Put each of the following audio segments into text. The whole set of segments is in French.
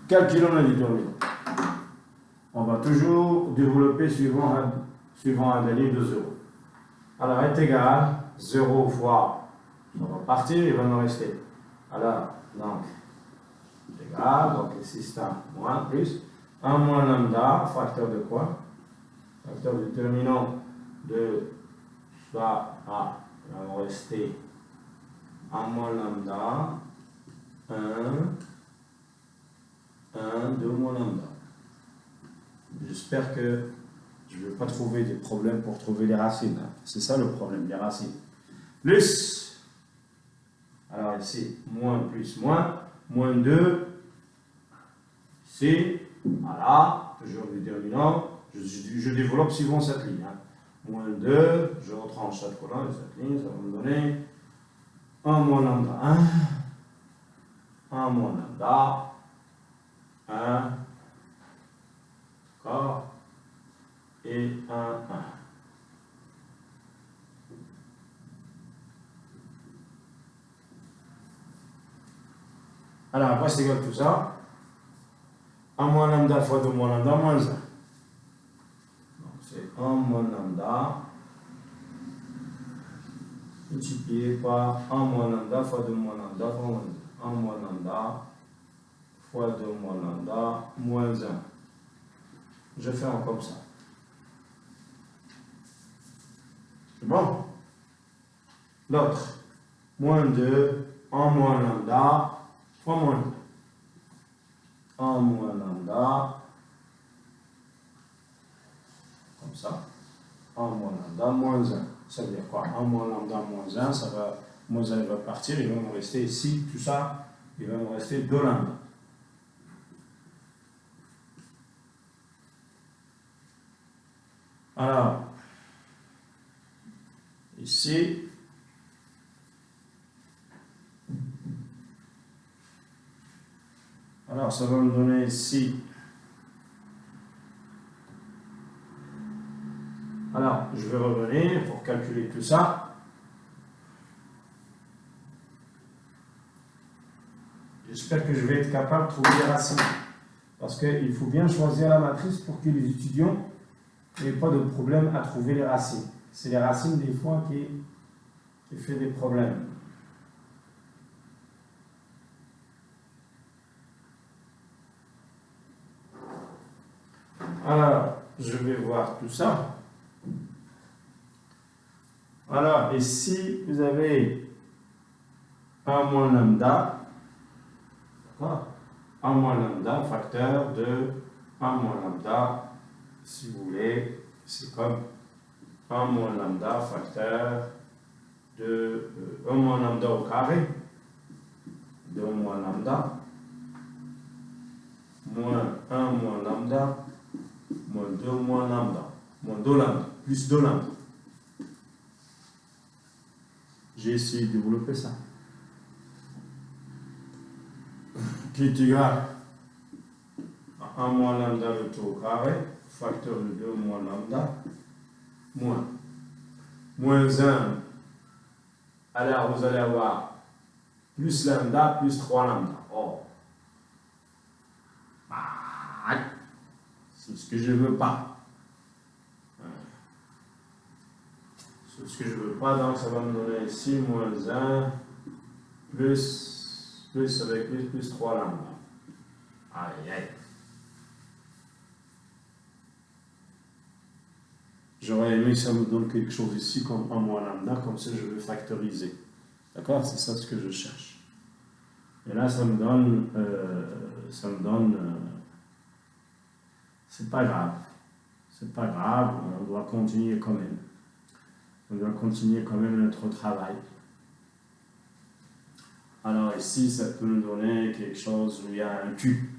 Calculons le déterminant. On va toujours développer suivant un délai de 0. Alors, est égal 0 fois, ça va partir, il va nous rester. Alors, donc, égal, donc ici c'est un moins, plus, 1 moins lambda, facteur de quoi? Facteur du déterminant de soit A, il va nous rester 1 moins lambda, 1, 2 moins lambda. J'espère que je ne vais pas trouver des problèmes pour trouver les racines. C'est ça le problème, les racines. Plus, alors ici, moins, plus, moins 2, ici, voilà, toujours le déterminant, je développe suivant cette ligne. Moins 2, je retranche cette colonne, cette ligne, ça va me donner 1 moins lambda 1 moins lambda 1, d'accord, et 1, 1. Alors, après, c'est égal tout ça. 1 moins lambda fois 2 moins lambda, moins 1. Donc, c'est 1 moins lambda multiplié par 1 moins lambda fois 2 moins lambda fois moins 1. 1 moins lambda fois 2 moins lambda, moins 1. Je fais un comme ça. C'est bon? L'autre, moins 2, 1 moins lambda fois moins 2. 1 moins lambda, comme ça. 1 moins lambda, moins 1. Ça veut dire quoi? 1 moins lambda, moins 1, ça va, moins 1 va partir, il va me rester ici, tout ça, il va me rester 2 lambda. Alors, ici, alors ça va me donner ici. Alors, je vais revenir pour calculer tout ça. J'espère que je vais être capable de trouver les racines. Parce qu'il faut bien choisir la matrice pour que les étudiants n'aient pas de problème à trouver les racines. C'est les racines des fois qui fait des problèmes. Alors, je vais voir tout ça. Alors, ici, vous avez 1 moins lambda, d'accord? 1 moins lambda, facteur de 1 moins lambda, si vous voulez, c'est comme 1 moins lambda, facteur de 1 moins lambda au carré, 2 moins lambda, moins 1 moins lambda, moins 2 moins lambda, moins 2 lambda, plus 2 lambda. J'ai essayé de développer ça. Qui est égal à 1 moins lambda le tout au carré, facteur de 2 moins lambda, moins 1. Alors vous allez avoir plus lambda plus 3 lambda. Oh. C'est ce que je ne veux pas. C'est ce que je ne veux pas, donc ça va me donner ici moins 1 plus avec plus 3 lambda. Aïe, aïe. J'aurais aimé que ça me donne quelque chose ici comme 1 moins lambda, comme ça je vais factoriser. D'accord? C'est ça ce que je cherche. Et là, ça me donne c'est pas grave. C'est pas grave, on doit continuer quand même. On doit continuer quand même notre travail. Alors ici, ça peut nous donner quelque chose où il y a un Q.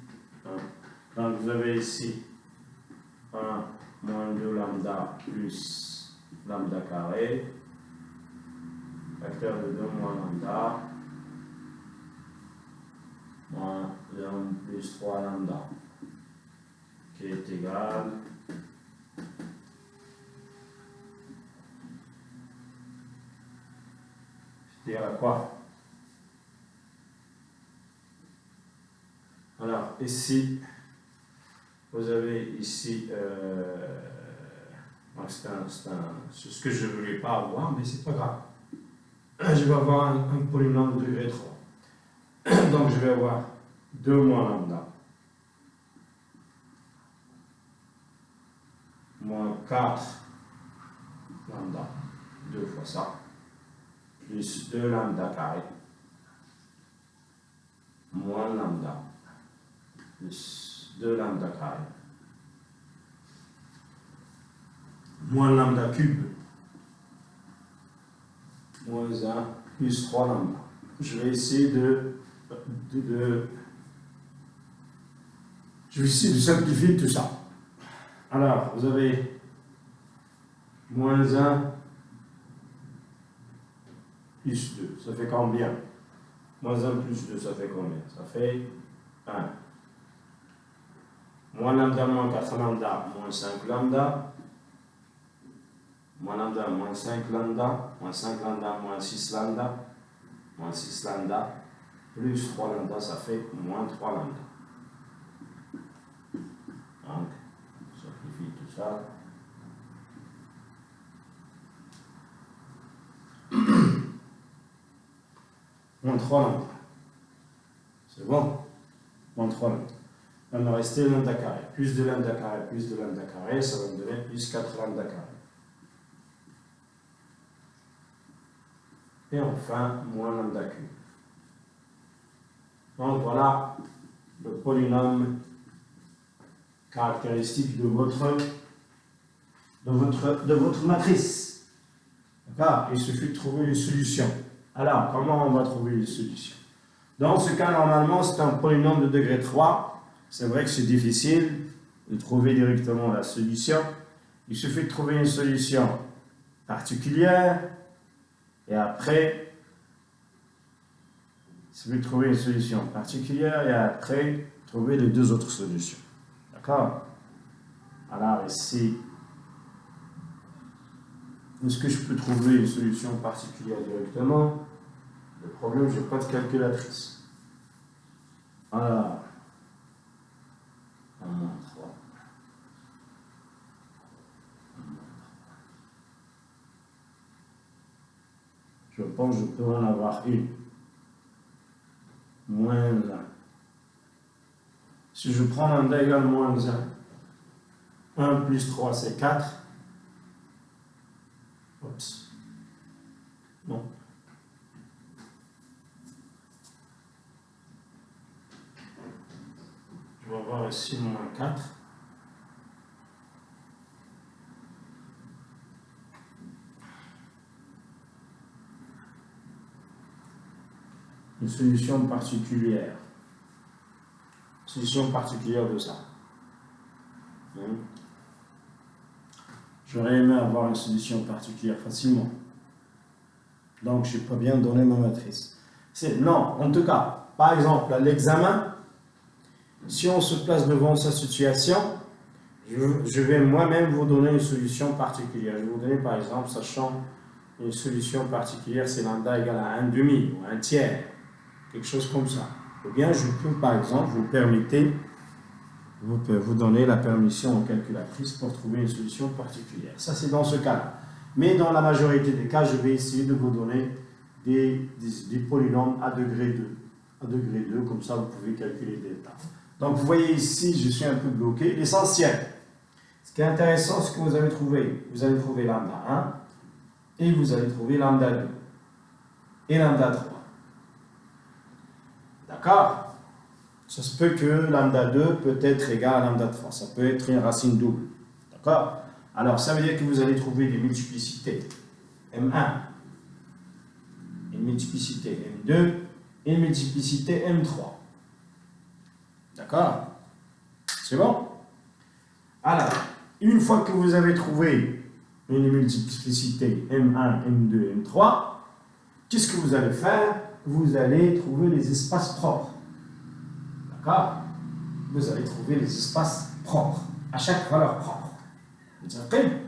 Donc vous avez ici 1 moins 2 lambda plus lambda carré, facteur de 2 moins lambda, moins 1 plus 3 lambda, qui est égal à quoi? Alors, ici, vous avez ici, c'est ce que je ne voulais pas avoir, mais c'est pas grave. Je vais avoir un polynôme de degré 3. Donc, je vais avoir 2 moins lambda, moins 4 lambda, 2 fois ça, plus 2 lambda carré, moins lambda, plus 2 lambda carré, moins lambda cube, moins 1, plus 3 lambda. Je vais essayer je vais essayer de simplifier tout ça. Alors, vous avez moins 1 plus 2, ça fait combien? Moins 1 plus 2, ça fait combien? Ça fait 1. Moins lambda, moins 4 lambda, moins 5 lambda. Moins lambda, moins 5 lambda, moins 5 lambda, moins 6 lambda, moins 6 lambda, plus 3 lambda, ça fait moins 3 lambda. Donc, on simplifie tout ça. Moins 3 lambda. C'est bon? Moins 3 lambda. Il va me rester lambda carré. Plus de lambda carré, plus de lambda carré, ça va me donner plus 4 lambda carré. Et enfin, moins lambda cube. Donc voilà le polynôme caractéristique de votre matrice. D'accord? Il suffit de trouver une solution. Alors, comment on va trouver une solution? Dans ce cas, normalement, c'est un polynôme de degré 3. C'est vrai que c'est difficile de trouver directement la solution. Il suffit de trouver une solution particulière. Et après, si vous trouvez une solution particulière, et après, trouver les 2 autres solutions. D'accord? Alors ici, est-ce que je peux trouver une solution particulière directement? Le problème, je n'ai pas de calculatrice. Alors, 1 moins 3. Je pense que je peux en avoir une. Moins 1. Si je prends lambda égale moins 1, 1 plus 3 c'est 4. Oups. Non. Je vais avoir ici moins 4. Une solution particulière. Solution particulière de ça. J'aurais aimé avoir une solution particulière facilement. Donc, je n'ai pas bien donné ma matrice. Non, en tout cas, par exemple, à l'examen, si on se place devant sa situation, je vais moi-même vous donner une solution particulière. Je vais vous donner, par exemple, sachant une solution particulière, c'est lambda égale à 1/2 ou 1/3. Quelque chose comme ça. Ou bien je peux, par exemple, vous donner la permission aux calculatrices pour trouver une solution particulière. Ça, c'est dans ce cas-là. Mais dans la majorité des cas, je vais essayer de vous donner des polynômes à degré 2. À degré 2, comme ça, vous pouvez calculer delta. Donc, vous voyez ici, je suis un peu bloqué. L'essentiel, ce qui est intéressant, c'est que vous avez trouvé. Vous allez trouver lambda 1 et vous allez trouver lambda 2 et lambda 3. D'accord? Ça se peut que lambda 2 peut être égal à lambda 3. Ça peut être une racine double. D'accord? Alors, ça veut dire que vous allez trouver des multiplicités M1, une multiplicité M2 et une multiplicité M3. D'accord? C'est bon? Alors, une fois que vous avez trouvé une multiplicité M1, M2, M3, qu'est-ce que vous allez faire? Vous allez trouver les espaces propres. D'accord? Vous allez trouver les espaces propres, à chaque valeur propre. Vous savez?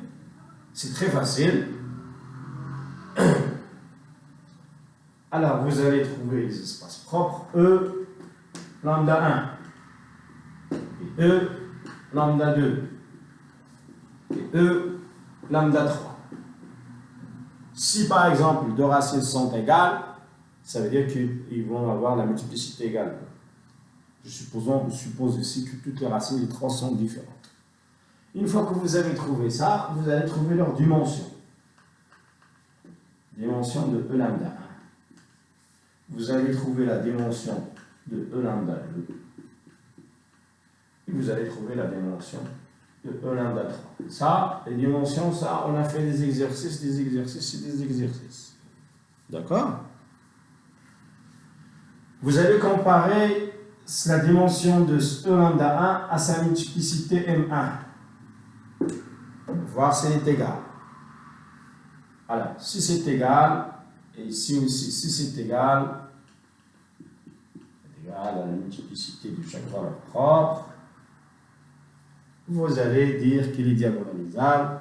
C'est très facile. Alors, vous allez trouver les espaces propres. E, lambda 1. E lambda 2 et E lambda 3. Si par exemple deux racines sont égales, ça veut dire qu'ils vont avoir la multiplicité égale. Je suppose ici que toutes les racines des 3 sont différentes. Une fois que vous avez trouvé ça, vous allez trouver leur dimension. Dimension de E lambda 1. Vous allez trouver la dimension de E lambda 2. Et vous allez trouver la dimension de E lambda 3. Ça, les dimensions, ça, on a fait des exercices et des exercices. D'accord? Vous allez comparer la dimension de E lambda 1 à sa multiplicité M1. Voir si elle est égale. Alors, si c'est égal, et ici aussi, si c'est égal à la multiplicité de chaque valeur propre, vous allez dire qu'il est diagonalisable.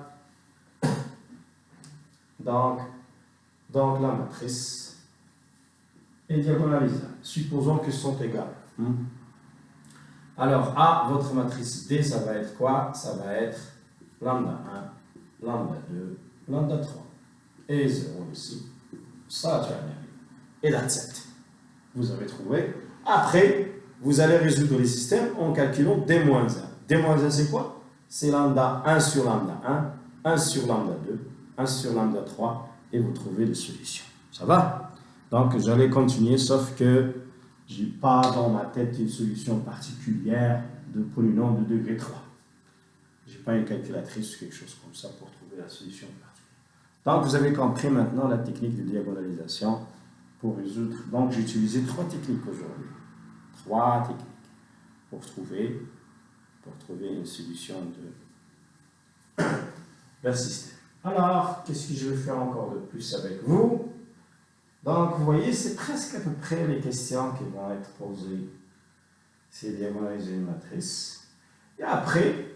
Donc la matrice est diagonalisable. Supposons qu'elles sont égales. Alors, A, votre matrice D, ça va être quoi? Ça va être lambda 1, lambda 2, lambda 3. Et 0 ici. Ça, tu as bien vu. Et that's it. Vous avez trouvé. Après, vous allez résoudre les systèmes en calculant D-1. D-1, c'est quoi? C'est lambda 1 sur lambda 1, 1 sur lambda 2, 1 sur lambda 3, et vous trouvez les solutions. Ça va? Donc, j'allais continuer, sauf que je n'ai pas dans ma tête une solution particulière de polynôme de degré 3. Je n'ai pas une calculatrice ou quelque chose comme ça pour trouver la solution particulière. Donc, vous avez compris maintenant la technique de diagonalisation pour résoudre. Donc, j'ai utilisé 3 techniques aujourd'hui. 3 techniques pour trouver une solution d'un système. Alors, qu'est-ce que je vais faire encore de plus avec vous? Donc, vous voyez, c'est presque à peu près les questions qui vont être posées. C'est diagonaliser une matrice. Et après,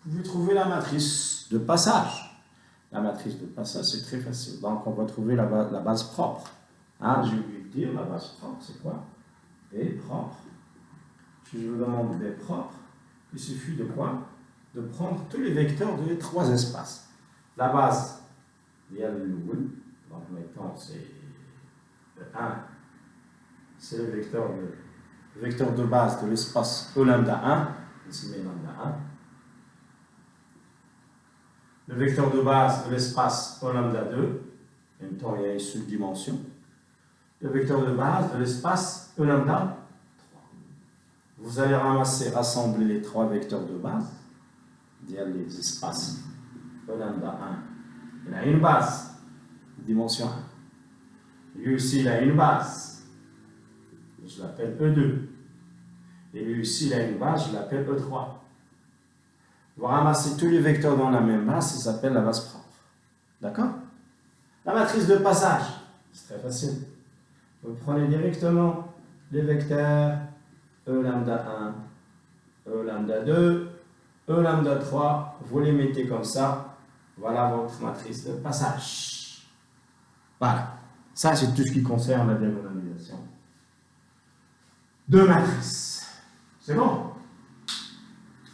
vous pouvez trouver la matrice de passage. La matrice de passage, c'est très facile. Donc, on va trouver la base propre. Hein, je vais vous dire, la base propre, c'est quoi? B propre. Si je vous demande B propre, il suffit de quoi? De prendre tous les vecteurs de 3 espaces. La base, il y a le loul. Donc, maintenant, c'est le 1. C'est le vecteur de base de l'espace E lambda 1. Ici, lambda 1. Le vecteur de base de l'espace E lambda 2. En même temps, il y a une subdimension. Le vecteur de base de l'espace E lambda 3. Vous allez rassembler les 3 vecteurs de base, dire les espaces E lambda 1. Il a une base, dimension 1. Lui aussi, il a une base. Je l'appelle E2. Et lui aussi, il a une base, je l'appelle E3. Vous ramassez tous les vecteurs dans la même base, ça s'appelle la base propre. D'accord? La matrice de passage, c'est très facile. Vous prenez directement les vecteurs E lambda 1, E lambda 2, E lambda 3, vous les mettez comme ça. Voilà votre matrice de passage. Voilà. Ça, c'est tout ce qui concerne la diagonalisation de matrice. C'est bon?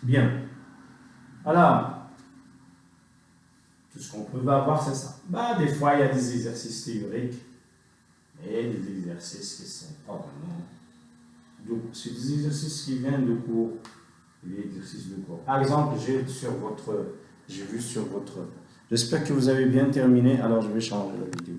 Bien. Alors, tout ce qu'on peut avoir, c'est ça. Des fois, il y a des exercices théoriques, mais des exercices qui ne sont pas vraiment. C'est des exercices qui viennent de cours. Des exercices de cours. Par exemple, j'ai vu sur votre. J'espère que vous avez bien terminé, alors je vais changer la vidéo.